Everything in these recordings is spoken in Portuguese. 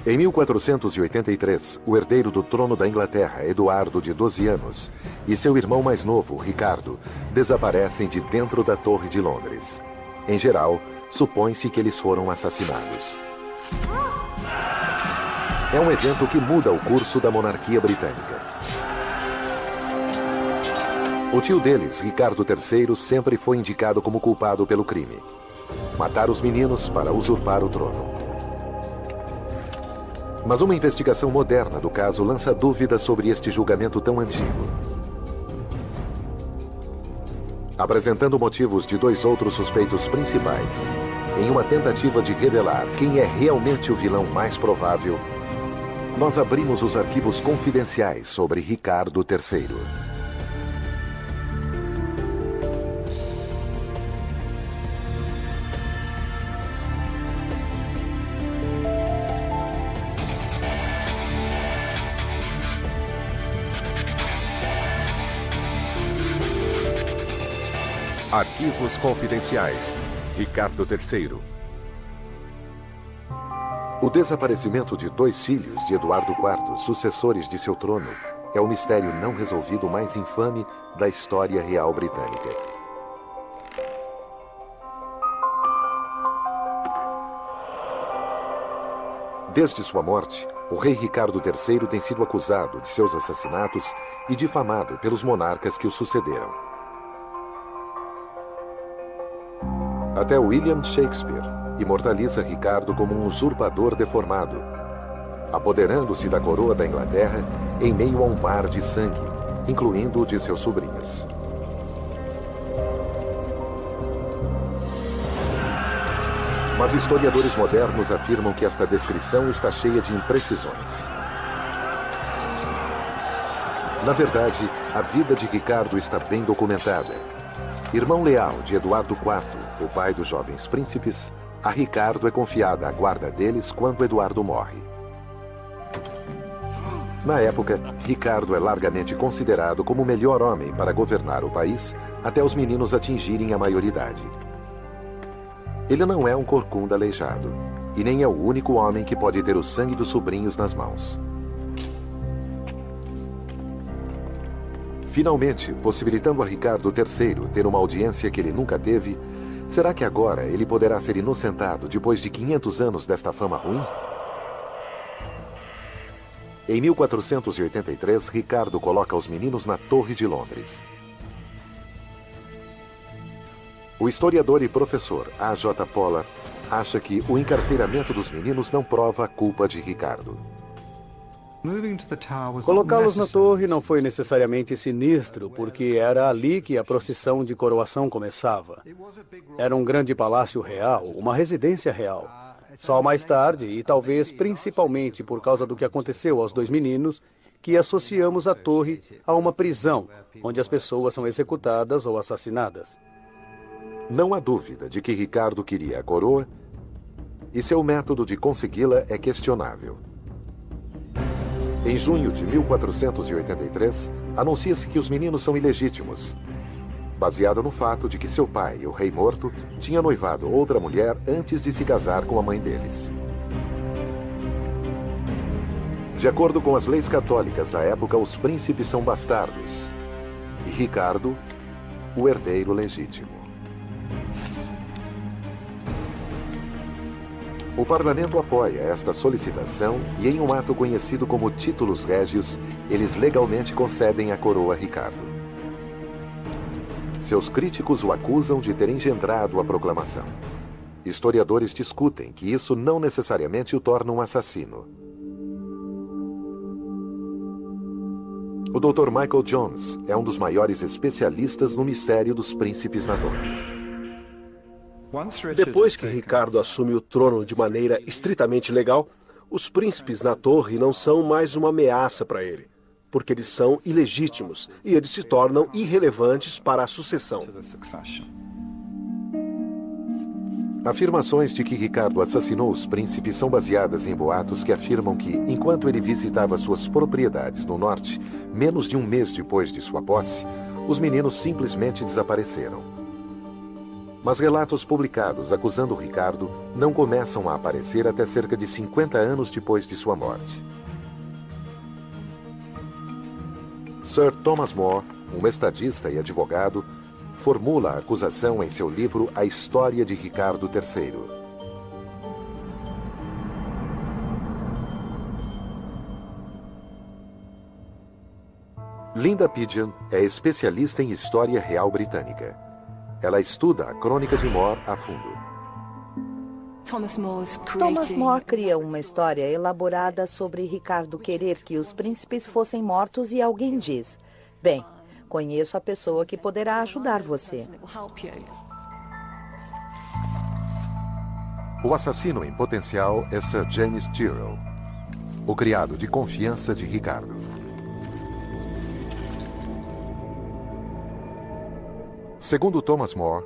Em 1483, o herdeiro do trono da Inglaterra, Eduardo, de 12 anos, e seu irmão mais novo, Ricardo, desaparecem de dentro da Torre de Londres. Em geral, supõe-se que eles foram assassinados. É um evento que muda o curso da monarquia britânica. O tio deles, Ricardo III, sempre foi indicado como culpado pelo crime: matar os meninos para usurpar o trono. Mas uma investigação moderna do caso lança dúvidas sobre este julgamento tão antigo. Apresentando motivos de dois outros suspeitos principais, em uma tentativa de revelar quem é realmente o vilão mais provável, nós abrimos os arquivos confidenciais sobre Ricardo III. Arquivos Confidenciais. Ricardo III. O desaparecimento de dois filhos de Eduardo IV, sucessores de seu trono, é o mistério não resolvido mais infame da história real britânica. Desde sua morte, o rei Ricardo III tem sido acusado de seus assassinatos e difamado pelos monarcas que o sucederam. Até William Shakespeare imortaliza Ricardo como um usurpador deformado, apoderando-se da coroa da Inglaterra em meio a um mar de sangue, incluindo o de seus sobrinhos. Mas historiadores modernos afirmam que esta descrição está cheia de imprecisões. Na verdade, a vida de Ricardo está bem documentada. Irmão leal de Eduardo IV, o pai dos jovens príncipes, a Ricardo é confiada a guarda deles quando Eduardo morre. Na época, Ricardo é largamente considerado como o melhor homem para governar o país até os meninos atingirem a maioridade. Ele não é um corcunda aleijado, e nem é o único homem que pode ter o sangue dos sobrinhos nas mãos. Finalmente, possibilitando a Ricardo III ter uma audiência que ele nunca teve, será que agora ele poderá ser inocentado depois de 500 anos desta fama ruim? Em 1483, Ricardo coloca os meninos na Torre de Londres. O historiador e professor A.J. Pollard acha que o encarceramento dos meninos não prova a culpa de Ricardo. Colocá-los na torre não foi necessariamente sinistro, porque era ali que a procissão de coroação começava. Era um grande palácio real, uma residência real. Só mais tarde, e talvez principalmente por causa do que aconteceu aos dois meninos, que associamos a torre a uma prisão, onde as pessoas são executadas ou assassinadas. Não há dúvida de que Ricardo queria a coroa, e seu método de consegui-la é questionável. Em junho de 1483, anuncia-se que os meninos são ilegítimos, baseado no fato de que seu pai, o rei morto, tinha noivado outra mulher antes de se casar com a mãe deles. De acordo com as leis católicas da época, os príncipes são bastardos, e Ricardo, o herdeiro legítimo. O parlamento apoia esta solicitação e, em um ato conhecido como Títulos Régios, eles legalmente concedem a coroa a Ricardo. Seus críticos o acusam de ter engendrado a proclamação. Historiadores discutem que isso não necessariamente o torna um assassino. O Dr. Michael Jones é um dos maiores especialistas no mistério dos príncipes na torre. Depois que Ricardo assume o trono de maneira estritamente legal, os príncipes na torre não são mais uma ameaça para ele, porque eles são ilegítimos e eles se tornam irrelevantes para a sucessão. Afirmações de que Ricardo assassinou os príncipes são baseadas em boatos que afirmam que, enquanto ele visitava suas propriedades no norte, menos de um mês depois de sua posse, os meninos simplesmente desapareceram. Mas relatos publicados acusando Ricardo não começam a aparecer até cerca de 50 anos depois de sua morte. Sir Thomas More, um estadista e advogado, formula a acusação em seu livro A História de Ricardo III. Linda Pigeon é especialista em história real britânica. Ela estuda a crônica de More a fundo. Thomas More cria uma história elaborada sobre Ricardo querer que os príncipes fossem mortos e alguém diz: bem, conheço a pessoa que poderá ajudar você. O assassino em potencial é Sir James Tyrrell, o criado de confiança de Ricardo. Segundo Thomas More,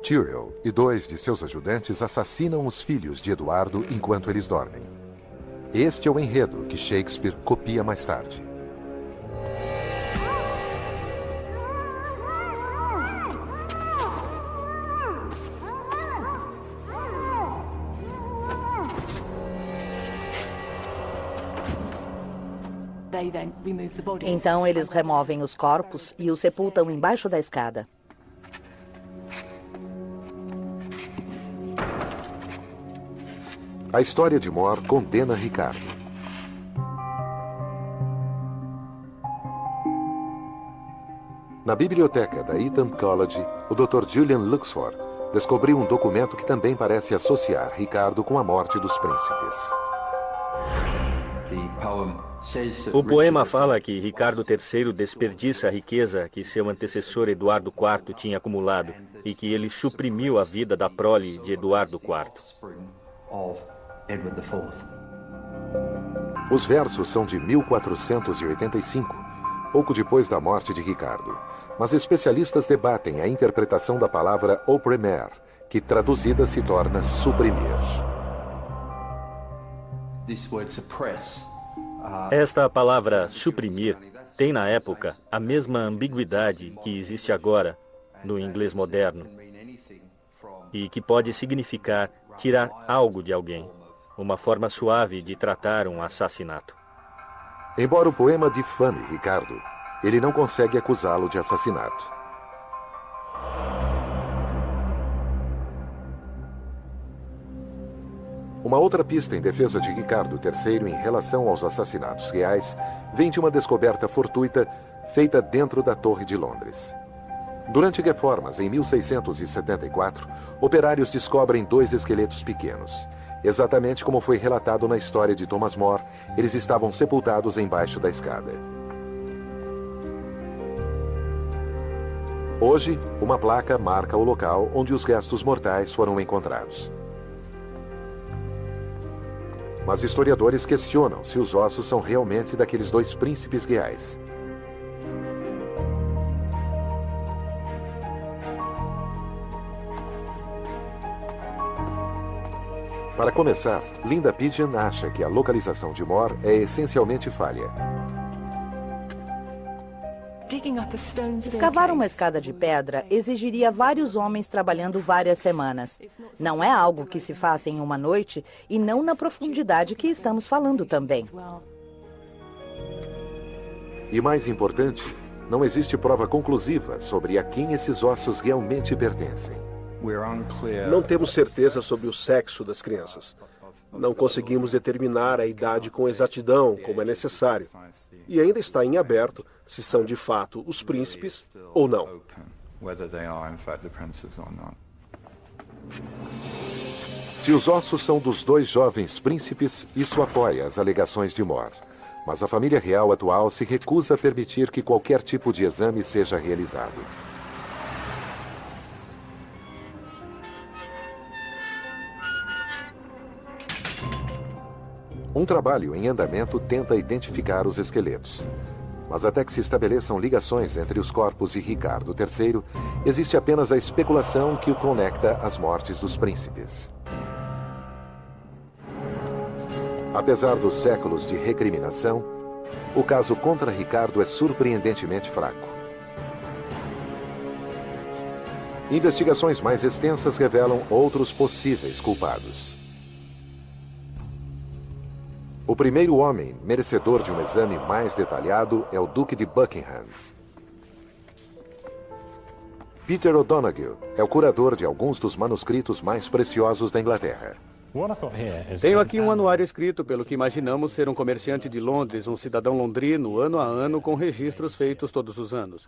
Tyrrell e 2 de seus ajudantes assassinam os filhos de Eduardo enquanto eles dormem. Este é o enredo que Shakespeare copia mais tarde. Então eles removem os corpos e os sepultam embaixo da escada. A história de More condena Ricardo. Na biblioteca da Eton College, o Dr. Julian Luxford descobriu um documento que também parece associar Ricardo com a morte dos príncipes. O poema fala que Ricardo III desperdiça a riqueza que seu antecessor Eduardo IV tinha acumulado e que ele suprimiu a vida da prole de Eduardo IV. Os versos são de 1485, pouco depois da morte de Ricardo, mas especialistas debatem a interpretação da palavra opprimer, que traduzida se torna suprimir. Esta palavra suprimir tem na época a mesma ambiguidade que existe agora no inglês moderno e que pode significar tirar algo de alguém, uma forma suave de tratar um assassinato. Embora o poema difame Ricardo, ele não consegue acusá-lo de assassinato. Uma outra pista em defesa de Ricardo III em relação aos assassinatos reais vem de uma descoberta fortuita feita dentro da Torre de Londres. Durante reformas em 1674, operários descobrem 2 esqueletos pequenos. Exatamente como foi relatado na história de Thomas More, eles estavam sepultados embaixo da escada. Hoje, uma placa marca o local onde os restos mortais foram encontrados. Mas historiadores questionam se os ossos são realmente daqueles 2 príncipes reais. Para começar, Linda Pigeon acha que a localização de More é essencialmente falha. Escavar uma escada de pedra exigiria vários homens trabalhando várias semanas. Não é algo que se faça em uma noite e não na profundidade que estamos falando também. E mais importante, não existe prova conclusiva sobre a quem esses ossos realmente pertencem. Não temos certeza sobre o sexo das crianças. Não conseguimos determinar a idade com exatidão, como é necessário. E ainda está em aberto se são de fato os príncipes ou não. Se os ossos são dos 2 jovens príncipes, isso apoia as alegações de More. Mas a família real atual se recusa a permitir que qualquer tipo de exame seja realizado. Um trabalho em andamento tenta identificar os esqueletos. Mas até que se estabeleçam ligações entre os corpos e Ricardo III, existe apenas a especulação que o conecta às mortes dos príncipes. Apesar dos séculos de recriminação, o caso contra Ricardo é surpreendentemente fraco. Investigações mais extensas revelam outros possíveis culpados. O primeiro homem merecedor de um exame mais detalhado é o Duque de Buckingham. Peter O'Donoghue é o curador de alguns dos manuscritos mais preciosos da Inglaterra. Tenho aqui um anuário escrito pelo que imaginamos ser um comerciante de Londres, um cidadão londrino, ano a ano, com registros feitos todos os anos.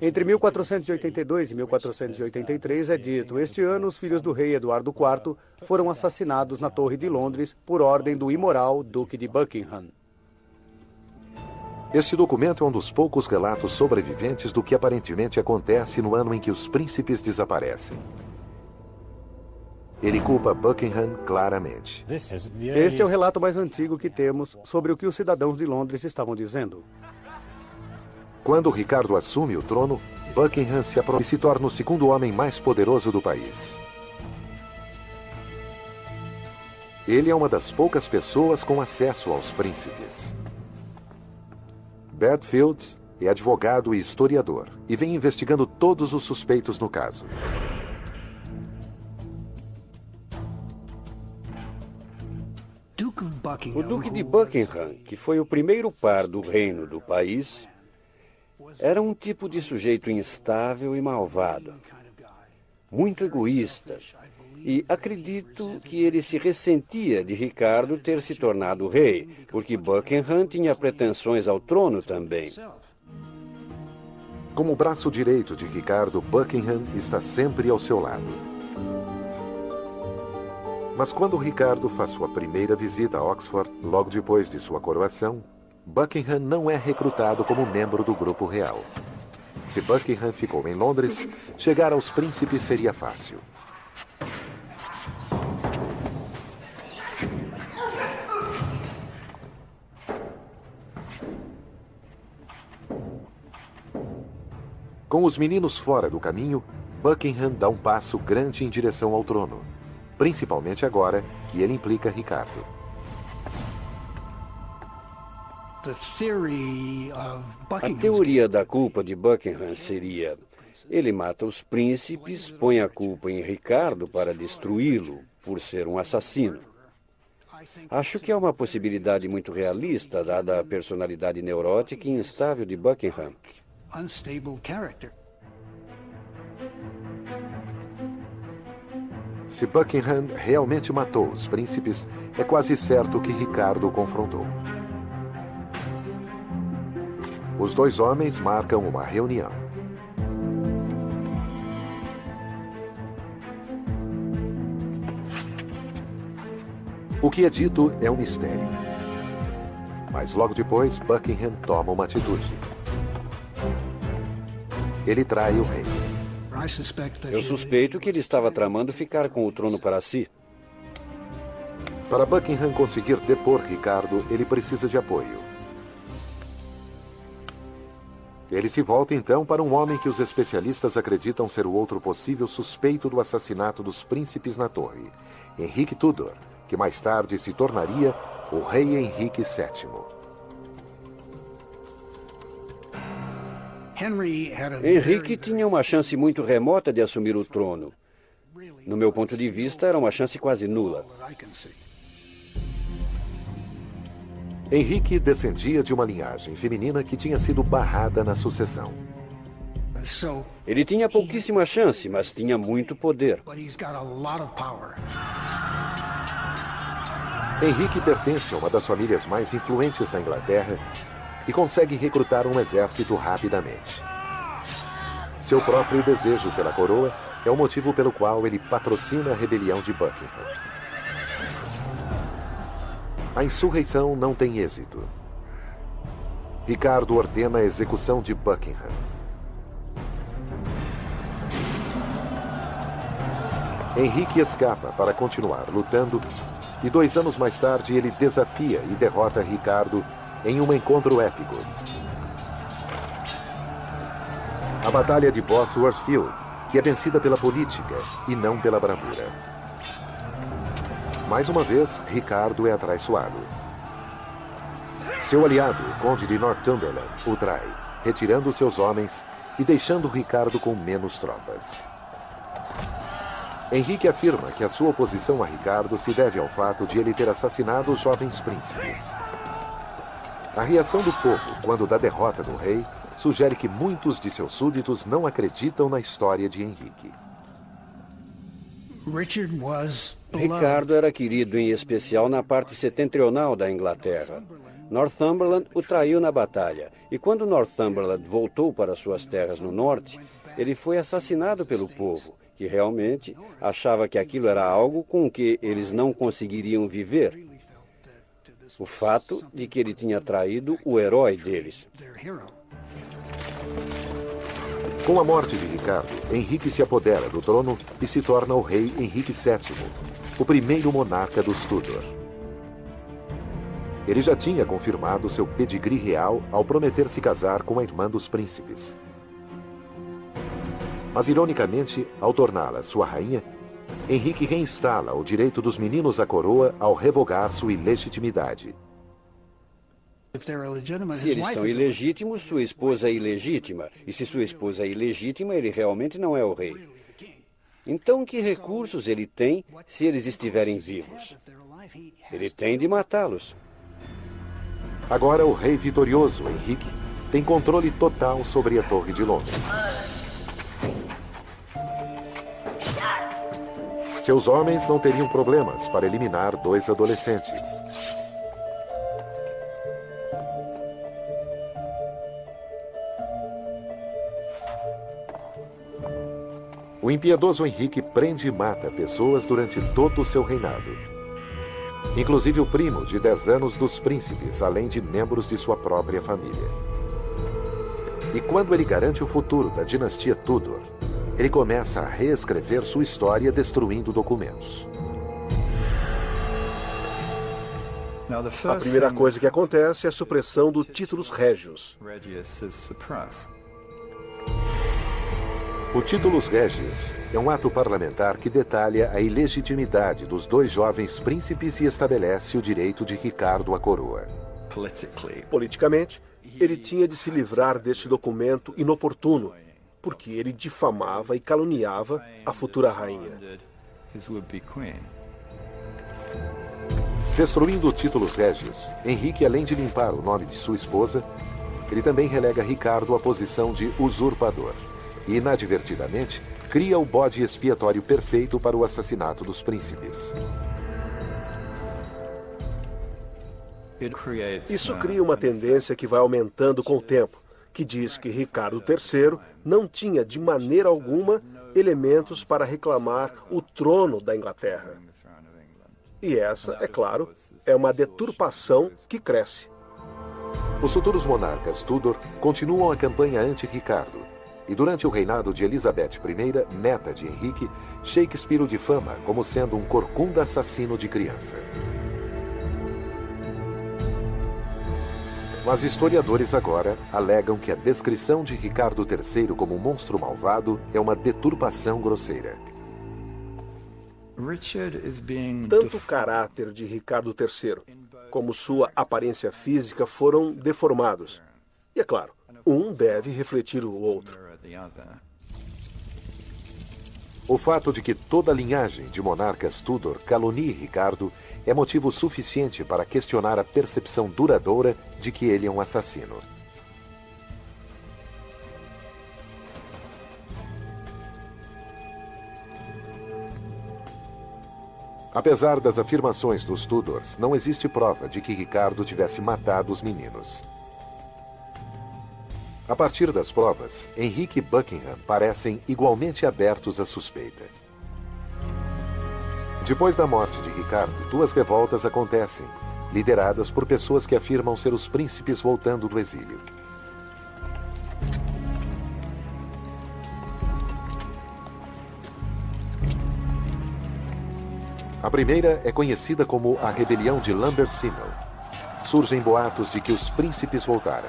Entre 1482 e 1483 é dito: este ano os filhos do rei Eduardo IV foram assassinados na Torre de Londres por ordem do imoral Duque de Buckingham. Este documento é um dos poucos relatos sobreviventes do que aparentemente acontece no ano em que os príncipes desaparecem. Ele culpa Buckingham claramente. Este é o relato mais antigo que temos sobre o que os cidadãos de Londres estavam dizendo. Quando Ricardo assume o trono, Buckingham se aproxima e se torna o segundo homem mais poderoso do país. Ele é uma das poucas pessoas com acesso aos príncipes. Bert Fields é advogado e historiador e vem investigando todos os suspeitos no caso. O Duque de Buckingham, que foi o primeiro par do reino do país, era um tipo de sujeito instável e malvado, muito egoísta, e acredito que ele se ressentia de Ricardo ter se tornado rei, porque Buckingham tinha pretensões ao trono também. Como braço direito de Ricardo, Buckingham está sempre ao seu lado. Mas quando Ricardo faz sua primeira visita a Oxford, logo depois de sua coroação, Buckingham não é recrutado como membro do grupo real. Se Buckingham ficou em Londres, chegar aos príncipes seria fácil. Com os meninos fora do caminho, Buckingham dá um passo grande em direção ao trono. Principalmente agora que ele implica Ricardo. A teoria da culpa de Buckingham seria: ele mata os príncipes, põe a culpa em Ricardo para destruí-lo, por ser um assassino. Acho que é uma possibilidade muito realista, dada a personalidade neurótica e instável de Buckingham. Se Buckingham realmente matou os príncipes, é quase certo que Ricardo o confrontou. Os dois homens marcam uma reunião. O que é dito é um mistério. Mas logo depois, Buckingham toma uma atitude. Ele trai o rei. Eu suspeito que ele estava tramando ficar com o trono para si. Para Buckingham conseguir depor Ricardo, ele precisa de apoio. Ele se volta então para um homem que os especialistas acreditam ser o outro possível suspeito do assassinato dos príncipes na torre, Henrique Tudor, que mais tarde se tornaria o rei Henrique VII. Henrique tinha uma chance muito remota de assumir o trono. No meu ponto de vista, era uma chance quase nula. Henrique descendia de uma linhagem feminina que tinha sido barrada na sucessão. Ele tinha pouquíssima chance, mas tinha muito poder. Henrique pertence a uma das famílias mais influentes da Inglaterra e consegue recrutar um exército rapidamente. Seu próprio desejo pela coroa é o motivo pelo qual ele patrocina a rebelião de Buckingham. A insurreição não tem êxito. Ricardo ordena a execução de Buckingham. Henrique escapa para continuar lutando e 2 anos mais tarde ele desafia e derrota Ricardo em um encontro épico. A Batalha de Bosworth Field, que é vencida pela política e não pela bravura. Mais uma vez, Ricardo é atraiçoado. Seu aliado, o Conde de Northumberland, o trai, retirando seus homens e deixando Ricardo com menos tropas. Henrique afirma que a sua oposição a Ricardo se deve ao fato de ele ter assassinado os jovens príncipes. A reação do povo quando da derrota do rei sugere que muitos de seus súditos não acreditam na história de Henrique. Ricardo era querido em especial na parte setentrional da Inglaterra. Northumberland o traiu na batalha, e quando Northumberland voltou para suas terras no norte, ele foi assassinado pelo povo, que realmente achava que aquilo era algo com o que eles não conseguiriam viver. O fato de que ele tinha traído o herói deles. Com a morte de Ricardo, Henrique se apodera do trono e se torna o rei Henrique VII, o primeiro monarca dos Tudor. Ele já tinha confirmado seu pedigree real ao prometer se casar com a irmã dos príncipes. Mas, ironicamente, ao torná-la sua rainha, Henrique reinstala o direito dos meninos à coroa ao revogar sua ilegitimidade. Se eles são ilegítimos, sua esposa é ilegítima. E se sua esposa é ilegítima, ele realmente não é o rei. Então, que recursos ele tem se eles estiverem vivos? Ele tem de matá-los. Agora, o rei vitorioso, Henrique, tem controle total sobre a Torre de Londres. Seus homens não teriam problemas para eliminar 2 adolescentes. O impiedoso Henrique prende e mata pessoas durante todo o seu reinado. Inclusive o primo de 10 anos dos príncipes, além de membros de sua própria família. E quando ele garante o futuro da dinastia Tudor, ele começa a reescrever sua história destruindo documentos. A primeira coisa que acontece é a supressão do títulos régios. O Titulus Regius é um ato parlamentar que detalha a ilegitimidade dos 2 jovens príncipes e estabelece o direito de Ricardo à coroa. Politicamente, ele tinha de se livrar deste documento inoportuno, porque ele difamava e caluniava a futura rainha. Destruindo o Titulus Regius, Henrique, além de limpar o nome de sua esposa, ele também relega Ricardo à posição de usurpador. E, inadvertidamente, cria o bode expiatório perfeito para o assassinato dos príncipes. Isso cria uma tendência que vai aumentando com o tempo, que diz que Ricardo III não tinha de maneira alguma elementos para reclamar o trono da Inglaterra. E essa, é claro, é uma deturpação que cresce. Os futuros monarcas Tudor continuam a campanha anti-Ricardo. E durante o reinado de Elizabeth I, neta de Henrique, Shakespeare o difama como sendo um corcunda assassino de criança. Mas historiadores agora alegam que a descrição de Ricardo III como um monstro malvado é uma deturpação grosseira. Tanto o caráter de Ricardo III como sua aparência física foram deformados. E é claro, um deve refletir o outro. O fato de que toda a linhagem de monarcas Tudor calunie Ricardo é motivo suficiente para questionar a percepção duradoura de que ele é um assassino. Apesar das afirmações dos Tudors, não existe prova de que Ricardo tivesse matado os meninos. A partir das provas, Henrique e Buckingham parecem igualmente abertos à suspeita. Depois da morte de Ricardo, 2 revoltas acontecem, lideradas por pessoas que afirmam ser os príncipes voltando do exílio. A primeira é conhecida como a Rebelião de Lambersimel. Surgem boatos de que os príncipes voltaram.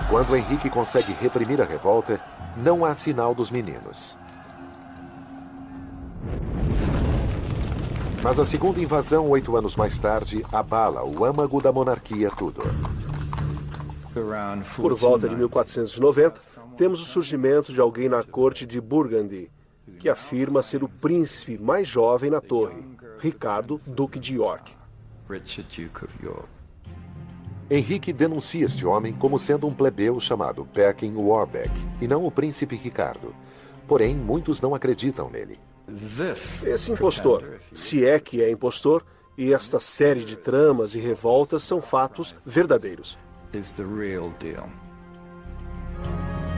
Quando Henrique consegue reprimir a revolta, não há sinal dos meninos. Mas a segunda invasão, 8 anos mais tarde, abala o âmago da monarquia Tudor. Por volta de 1490, temos o surgimento de alguém na corte de Burgundy, que afirma ser o príncipe mais jovem na torre, Ricardo, Duque de York. Henrique denuncia este homem como sendo um plebeu chamado Perkin Warbeck, e não o príncipe Ricardo. Porém, muitos não acreditam nele. Esse impostor, se é que é impostor, e esta série de tramas e revoltas são fatos verdadeiros.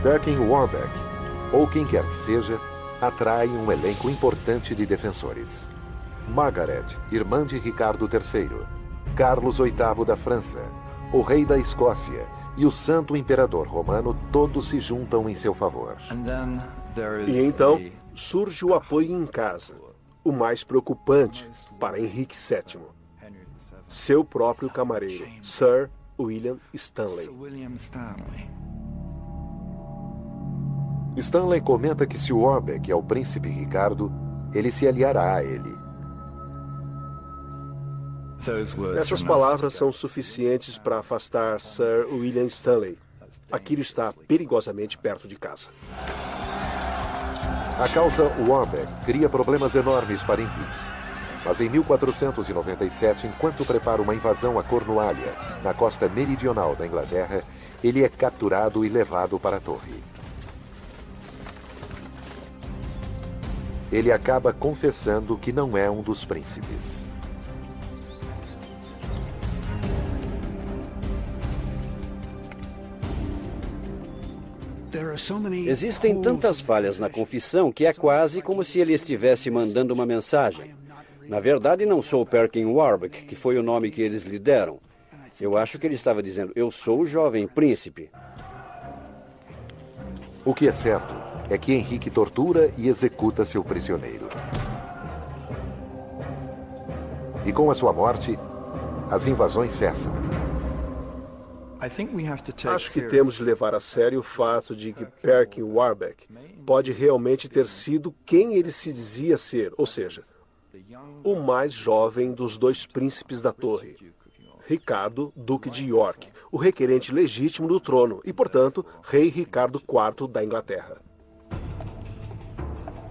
Perkin Warbeck, ou quem quer que seja, atrai um elenco importante de defensores. Margaret, irmã de Ricardo III, Carlos VIII da França, o rei da Escócia e o santo imperador romano todos se juntam em seu favor. E então surge o apoio em casa, o mais preocupante para Henrique VII. Seu próprio camareiro, Sir William Stanley. Stanley comenta que se Warbeck é o príncipe Ricardo, ele se aliará a ele. Essas palavras são suficientes para afastar Sir William Stanley. Aquilo está perigosamente perto de casa. A causa Warbeck cria problemas enormes para Henrique. Mas em 1497, enquanto prepara uma invasão a Cornualha, na costa meridional da Inglaterra, ele é capturado e levado para a torre. Ele acaba confessando que não é um dos príncipes. Existem tantas falhas na confissão que é quase como se ele estivesse mandando uma mensagem. Na verdade, não sou Perkin Warbeck, que foi o nome que eles lhe deram. Eu acho que ele estava dizendo, eu sou o jovem príncipe. O que é certo é que Henrique tortura e executa seu prisioneiro. E com a sua morte, as invasões cessam. Acho que temos de levar a sério o fato de que Perkin Warbeck pode realmente ter sido quem ele se dizia ser, ou seja, o mais jovem dos dois príncipes da torre, Ricardo, Duque de York, o requerente legítimo do trono e, portanto, rei Ricardo IV da Inglaterra.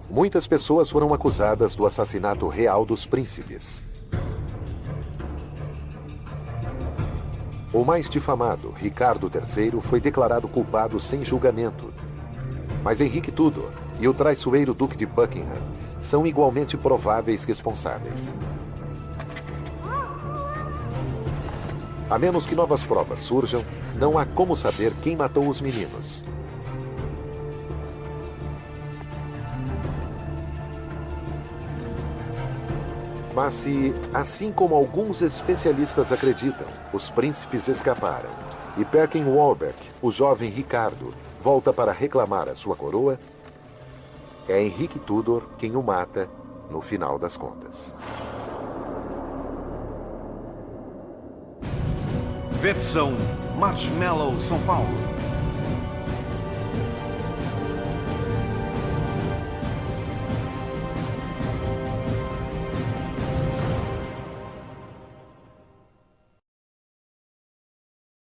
Muitas pessoas foram acusadas do assassinato real dos príncipes. O mais difamado, Ricardo III, foi declarado culpado sem julgamento. Mas Henrique Tudor e o traiçoeiro Duque de Buckingham são igualmente prováveis responsáveis. A menos que novas provas surjam, não há como saber quem matou os meninos. Mas se, assim como alguns especialistas acreditam, os príncipes escaparam e Perkin Warbeck, o jovem Ricardo, volta para reclamar a sua coroa, é Henrique Tudor quem o mata no final das contas. Versão Marshmallow São Paulo.